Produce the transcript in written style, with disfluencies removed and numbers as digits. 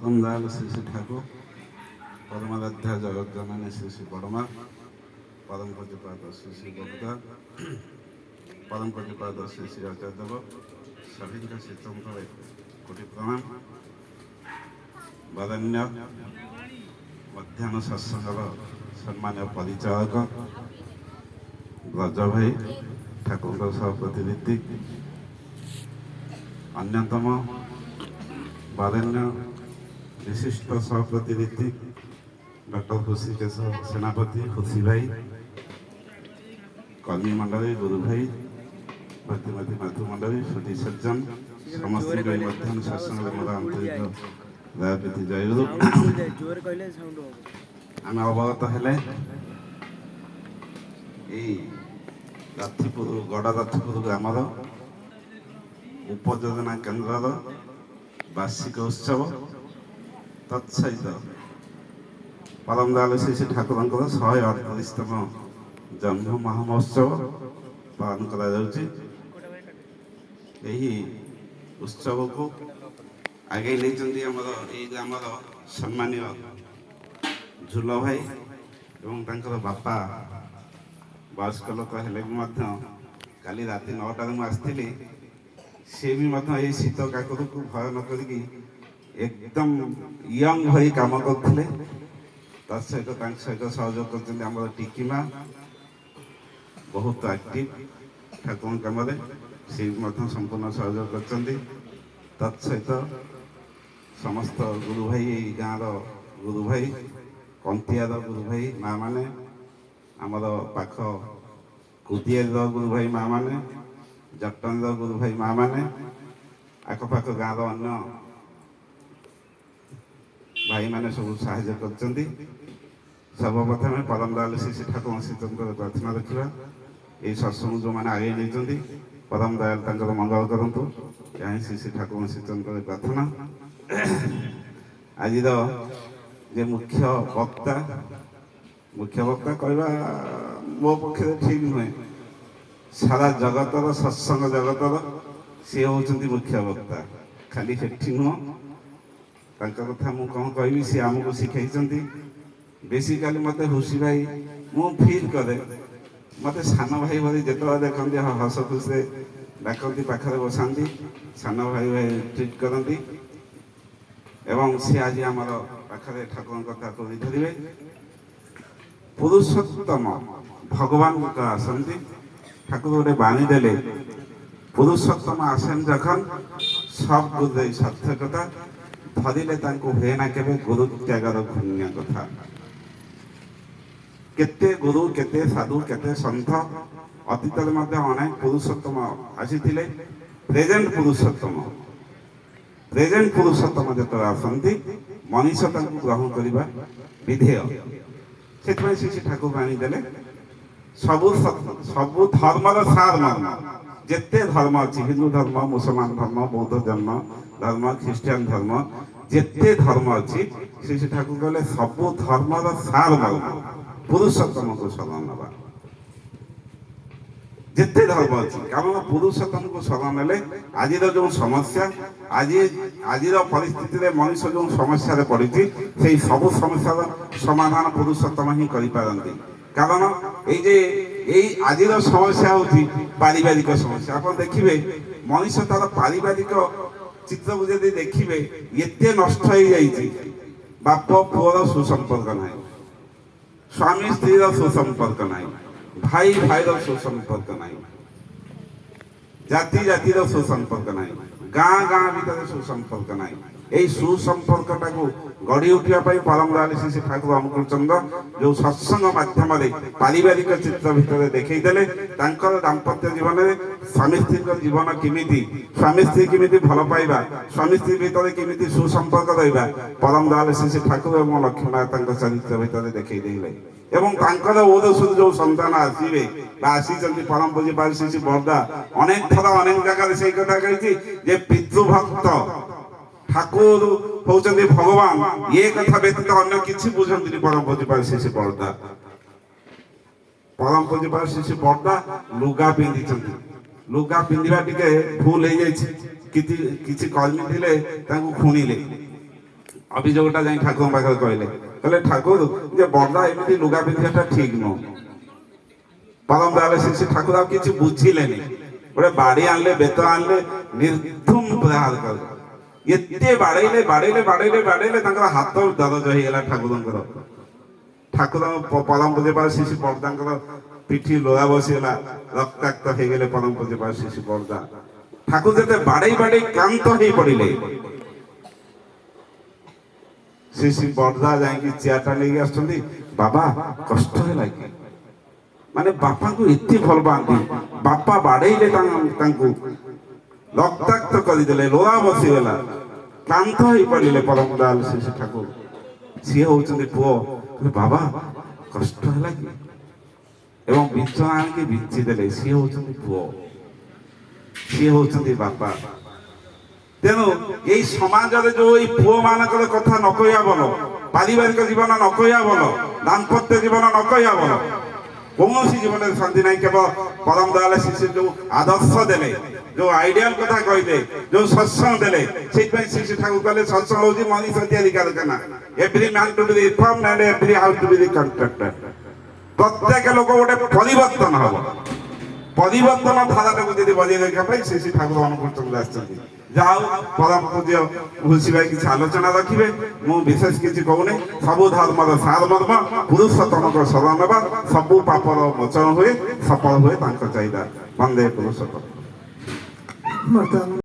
পরমদয়াল শ্রী শ্রী ঠাকুর, পরমারাধ্যা জগজ্জননী শ্রী শ্রী পরমা, পরম পূজ্যপাদ শ্রী শ্রী বক্তা, পরম পূজ্যপাদ শ্রী শ্রী আচার্যদেব, সভিঙ্কা শীতঙ্করে কোটি প্রণাম। বরেণ্য ମଧ୍ୟାହ୍ନ ସତ୍ସଙ୍ଗର ସମ୍ମାନୀୟ ପରିଚାଳକ ବ୍ରଜ ଭାଇ, ଠାକୁରଙ୍କ ସହ ପ୍ରତିନିଧି, ଅନ୍ୟତମ ବରେଣ୍ୟ ବିଶିଷ୍ଟ ସହ ପ୍ରତିନିଧି ଡକ୍ଟର ହୃଷିକେଶ ସେନାପତି, ଖୁସି ଭାଇ, କର୍ମୀ ମଣ୍ଡଳୀ, ଗୁରୁ ଭାଇ, ଭକ୍ତିମତୀ ମାତୃ ମଣ୍ଡଳୀ, ସୁଧୀ ସଜ୍ଜନ ସମସ୍ତଙ୍କୁ ଏହି ମଧ୍ୟାହ୍ନ ସତ୍ସଙ୍ଗରେ ମୋର ଆନ୍ତରିକ ଦୟାପ୍ରୀତି ଜୟଗୁରୁ। ଆମେ ଅବଗତ ହେଲେ ଏଇ ରଥପୁର ଗଡ଼ ରଥପୁର ଗ୍ରାମର ଉପଯୋଜନା କେନ୍ଦ୍ରର ବାର୍ଷିକ ଉତ୍ସବ ତତ୍ସହିତ ପରମଦୟାଲ ଶ୍ରୀ ଶ୍ରୀ ଠାକୁରଙ୍କର 138ତମ ଜନ୍ମ ମହାମହୋତ୍ସବ ପାଳନ କରାଯାଉଛି। ଏହି ଉତ୍ସବକୁ ଆଗେଇ ନେଇଛନ୍ତି ଆମର ଏଇ ଗ୍ରାମର ସମ୍ମାନୀୟ ଝୁଲ ଭାଇ ଏବଂ ତାଙ୍କର ବାପା। ବୟସ୍କ ଲୋକ ହେଲେ ବି ମଧ୍ୟ କାଲି ରାତି 9ଟାରେ ମୁଁ ଆସିଥିଲି, ସିଏ ବି ମଧ୍ୟ ଏଇ ଶୀତ କାକରକୁ ଭୟ ନ କରିକି ଏକଦମ ୟଙ୍ଗ ଭଳି କାମ କରୁଥିଲେ। ତା ସହିତ ତାଙ୍କ ସହିତ ସହଯୋଗ କରୁଛନ୍ତି ଆମର ଟିକି ମା, ବହୁତ ଆକ୍ଟିଭ ଠାକୁରଙ୍କ କାମରେ, ସେ ମଧ୍ୟ ସମ୍ପୂର୍ଣ୍ଣ ସହଯୋଗ କରିଛନ୍ତି। ତତ୍ ସହିତ ସମସ୍ତ ଗୁରୁ ଭାଇ, ଏଇ ଗାଁର ଗୁରୁ ଭାଇ, କନ୍ତିଆର ଗୁରୁ ଭାଇ ମା ମାନେ, ଆମର ପାଖ କୁଦିଆର ଗୁରୁ ଭାଇ ମା ମାନେ, ଜଟଣୀର ଗୁରୁ ଭାଇ ମା ମାନେ, ଆଖପାଖ ଗାଁର ଅନ୍ୟ ଭାଇମାନେ ସବୁ ସାହାଯ୍ୟ କରିଛନ୍ତି। ସର୍ବପ୍ରଥମେ ପରମଦୟାଲ ଶ୍ରୀ ଶ୍ରୀ ଠାକୁର ଶ୍ରୀଙ୍କର ପ୍ରାର୍ଥନା ରଖିବା। ଏଇ ସତ୍ସଙ୍ଗ ଯେଉଁମାନେ ଆଗେଇ ନେଇଛନ୍ତି, ପରମଦୟାଲ ତାଙ୍କର ମଙ୍ଗଳ କରନ୍ତୁ, ଏହା ହିଁ ଶ୍ରୀ ଶ୍ରୀ ଠାକୁର ଶ୍ରୀଙ୍କର ପ୍ରାର୍ଥନା। ଆଜିର ଯେ ମୁଖ୍ୟ ବକ୍ତା କହିବା ମୋ ପକ୍ଷରେ ଠିକ୍ ନୁହେଁ, ସାରା ଜଗତର ସତ୍ସଙ୍ଗ ଜଗତର ସିଏ ହେଉଛନ୍ତି ମୁଖ୍ୟ ବକ୍ତା। ଖାଲି ସେଠି ନୁହଁ, ତାଙ୍କ କଥା ମୁଁ କ'ଣ କହିବି, ସିଏ ଆମକୁ ଶିଖାଇଛନ୍ତି। ବେସିକାଲି ମୋତେ ହୃଷି ଭାଇ, ମୁଁ ଫିଲ୍ କରେ ମୋତେ ସାନ ଭାଇ ଭଳି ଯେତେବେଳେ ଦେଖନ୍ତି ହସ ଖୁସିରେ ଡାକନ୍ତି, ପାଖରେ ବସାନ୍ତି, ସାନ ଭାଇ ଭାଇ ଟ୍ରିଟ୍ କରନ୍ତି। ଏବଂ ସେ ଆଜି ଆମର ପାଖରେ ଠାକୁରଙ୍କ କଥା ତୁଳି ଧରିବେ। ପୁରୁଷୋତ୍ତମ ଭଗବାନଙ୍କ ଆସନ୍ତି, ଠାକୁର ଗୋଟେ ବାଣୀ ଦେଲେ, ପୁରୁଷୋତ୍ତମ ଆସେন যখন সব গুরুদের সার্থকতা, ধরিলে তাଙ୍କୁ ହୁଏ ନା କେବେ ଗୁରୁ ତ୍ୟାଗର ପୁଣ୍ୟ କଥା। କେତେ ଗୁରୁ, କେତେ ସାଧୁ, କେତେ ସନ୍ଥ, ଅତୀତରେ ମଧ୍ୟ ଅନେକ ପୁରୁଷୋତ୍ତମ ଆସିଥିଲେ। ପ୍ରେଜେଣ୍ଟ ପୁରୁଷୋତ୍ତମ ଯେତେବେଳେ ଆସନ୍ତି, ମଣିଷ ତାଙ୍କୁ ଗ୍ରହଣ କରିବା ବିଧେୟ। ସେଥିପାଇଁ ଶ୍ରୀ ଶ୍ରୀ ଠାକୁର ବାଣୀ ଦେଲେ, ସବୁ ଧର୍ମର ସାର ମର୍ମ, ଯେତେ ଧର୍ମ ଅଛି, ହିନ୍ଦୁ ଧର୍ମ, ମୁସଲମାନ ଧର୍ମ, ବୌଦ୍ଧ ଧର୍ମ, ଖ୍ରୀଷ୍ଟିଆନ ଧର୍ମ, ଯେତେ ଧର୍ମ ଅଛି, ଶ୍ରୀ ଶ୍ରୀ ଠାକୁର କହିଲେ ସବୁ ଧର୍ମର ସାର ମର୍ମ ପୁରୁଷୋତ୍ତମକୁ ଶରଣ ନେବା। ଯେତେ ଧର୍ମ ଅଛି, କାରଣ ପୁରୁଷୋତ୍ତମକୁ ଶରଣ ନେଲେ ଆଜିର ଯେଉଁ ସମସ୍ୟା, ଆଜିର ପରିସ୍ଥିତିରେ ମଣିଷ ଯେଉଁ ସମସ୍ୟାରେ ପଡ଼ିଛି, ସେଇ ସବୁ ସମସ୍ୟାର ସମାଧାନ ପୁରୁଷୋତ୍ତମ ହିଁ କରିପାରନ୍ତି। କାରଣ ଏଇ ଆଜିର ସମସ୍ୟା ହେଉଛି ପାରିବାରିକ ସମସ୍ୟା। ଆପଣ ଦେଖିବେ ମଣିଷ ତାର ପାରିବାରିକ ଚିତ୍ରକୁ ଯଦି ଦେଖିବେ, ଏତେ ନଷ୍ଟ ହେଇଯାଇଛି। ବାପ ପୁଅର ସୁସମ୍ପର୍କ ନାହିଁ, ସ୍ୱାମୀ ସ୍ତ୍ରୀର ସୁସମ୍ପର୍କ ନାହିଁ, ଭାଇ ଭାଇର ସୁସମ୍ପର୍କ ନାହିଁ, ଜାତିର ସୁସମ୍ପର୍କ ନାହିଁ, ଗାଁ ଭିତରେ ସୁସମ୍ପର୍କ ନାହିଁ। এই ସୁସମ୍ପର୍କଟାକୁ ଗଢ଼ି ଉଠିବା ପାଇଁ ପରମଦୟାଲ ଶ୍ରୀ ଶ୍ରୀ ଠାକୁର ଅନୁକୂଳଚନ୍ଦ୍ର ଯେଉଁ ସତ୍ସଙ୍ଗ ମାଧ୍ୟମରେ ପାରିବାରିକ ଚିତ୍ର ଭିତରେ ଦେଖେଇଦେଲେ, ତାଙ୍କର ଦାମ୍ପତ୍ୟ ଜୀବନରେ ସ୍ୱାମୀ ସ୍ତ୍ରୀଙ୍କ ଜୀବନ କେମିତି, ସ୍ୱାମୀ ସ୍ତ୍ରୀ କେମିତି ଭଲ ପାଇବା, ସ୍ୱାମୀ ସ୍ତ୍ରୀ ଭିତରେ କେମିତି ସୁସମ୍ପର୍କ ରହିବା, ପରମଦୟାଲ ଶ୍ରୀ ଶ୍ରୀ ଠାକୁର ଏବଂ ଲକ୍ଷ୍ମୀମା ତାଙ୍କ ଚରିତ୍ର ଭିତରେ ଦେଖେଇ ଦେଇଥିଲେ। ଏବଂ ତାଙ୍କର ଓରସରୁ ଯେଉଁ ସନ୍ତାନ ଆସିବେ ବା ଆସିଛନ୍ତି, ପରମ ପୂଜ୍ୟପାଦ ଶ୍ରୀ ଶ୍ରୀ ବରଦା ଅନେକ ଥର ଅନେକ ଜାଗାରେ ସେଇ କଥା କହିଛି ଯେ ପିତୃଭକ୍ତ ଠାକୁର ହଉଛନ୍ତି ଭଗବାନ, ଏ କଥା ବ୍ୟତୀତ ଅନ୍ୟ କିଛି ବୁଝନ୍ତିନି ପରମ ପୂଜ୍ୟପାଦ ଶ୍ରୀ ଶ୍ରୀ ବରଦା। ପରମ ପୂଜ୍ୟପାଦ ଶ୍ରୀ ଶ୍ରୀ ବରଦା ଲୁଗା ପିନ୍ଧିଛନ୍ତି, ଲୁଗା ପିନ୍ଧିବା ଟିକେ ଭୁଲ ହେଇଯାଇଛି, କିଛି କର୍ମୀ ଥିଲେ ତାଙ୍କୁ ଖୁଣିଲେ, ଅଭିଯୋଗଟା ଯାଇ ଠାକୁରଙ୍କ ପାଖରେ କହିଲେ ଠାକୁର ଯେ ବର୍ଦ୍ଦା ଏମିତି ଲୁଗା ପିନ୍ଧିବାଟା ଠିକ ନୁହଁ। ପରମ ଦୟାଳୁ ଶ୍ରୀ ଠାକୁର ଆଉ କିଛି ବୁଝିଲେନି, ଗୋଟେ ବାଡି ଆଣିଲେ, ବେତ ଆଣିଲେ, ନିର୍ଧୁମ ପ୍ରହାର କଲେ। ଏତେ ବାଡେଇଲେ ତାଙ୍କର ହାତ ଦରଜ ହେଇଗଲା ଠାକୁରଙ୍କର। ଠାକୁର ପରମ ପୂଜ୍ୟପାଳ ଶ୍ରୀ ବର୍ଦ୍ଦାଙ୍କର ପିଠି ଲୋହା ବସିଗଲା, ରକ୍ତାକ୍ତ ହେଇଗଲେ ପରମ ପୂଜ୍ୟପାଳ ଶ୍ରୀ ବର୍ଦ୍ଦା। ଠାକୁର ଯେତେ ବାଡେଇ କ୍ଳାନ୍ତ ହେଇ ପଡିଲେ, ଶ୍ରୀ ବର୍ଦ୍ଦା ଯାଇକି ଚେୟାରଟା ନେଇକି ଆସୁଛନ୍ତି। ବାବା କଷ୍ଟ ହେଲା କି? ମାନେ ବାପାଙ୍କୁ ଏତେ ଭଲ ପାଆନ୍ତି, ବାପା ବାଡେଇଲେ ତାଙ୍କୁ ରକ୍ତାକ୍ତ କରିଦେଲେ, ଲୋହା ବସିଗଲା, କ୍ଳାନ୍ତ ହେଇ ପଡିଲେ ପରମ ଦୟାଳୁ ଶ୍ରୀ ଠାକୁର। ସିଏ ହଉଛନ୍ତି ପୁଅ। ବାବା କଷ୍ଟ ହେଲା କି? ଏବଂ ବିଛଣା ଆଣିକି ବିଞ୍ଚି ଦେଲେ। ସିଏ ହଉଛନ୍ତି ପୁଅ, ସିଏ ହଉଛନ୍ତି ବାପା। ତେଣୁ ଏଇ ସମାଜରେ ଯୋଉ ଏଇ ପୁଅ ମାନଙ୍କର କଥା ନ କହିବା ଭଲ, ପାରିବାରିକ ଜୀବନ ନ କହିବା ଭଲ, ଦାମ୍ପତ୍ୟ ଜୀବନ ନ କହିବା ଭଲ, କୌଣସି ଜୀବନରେ ଶାନ୍ତି ନାହିଁ। କେବଳ ପରମ ଦୟାଳୁ ଶ୍ରୀ ଯୋଉ ଆଦର୍ଶ ଦେଲେ, ଯୋଉ ଆଇଡିଆଲ କଥା କହିଲେ, ଯୋଉ ସତ୍ସଙ୍ଗ ଦେଲେ, ସେଇଥିପାଇଁ ଶ୍ରୀ ଠାକୁର କହିଲେ ସତ୍ସଙ୍ଗ ହଉଛି ମଣିଷ ତିଆରି କାରଖାନା। Every man to be reformed and every house to be reconstructed. ପ୍ରତ୍ୟେକ ଲୋକ ଗୋଟେ ପରିବର୍ତ୍ତନ ହବ। ପରିବର୍ତ୍ତନ ଧାରାଟାକୁ ଯଦି ବଜାୟ ରଖିବା ପାଇଁ ଶ୍ରୀ ଠାକୁର ଅନୁକୂଳ ଆସିଛନ୍ତି। ଯାହା ହଉ ପରମ ପୂଜ୍ୟ ଘୁଷି ଭାଇ କିଛି ଆଲୋଚନା ରଖିବେ, ମୁଁ ବିଶେଷ କିଛି କହୁନି। ସବୁ ଧର୍ମର ସାରମର୍ମ ପୁରୁଷୋତ୍ତମଙ୍କ ଶରଣ ନେବା, ସବୁ ପାପର ମୋଚନ ହୁଏ, ସଫଳ ହୁଏ ତାଙ୍କ ଚାହିଦା। ବନ୍ଦେ ପୁରୁଷୋତ୍ତମ।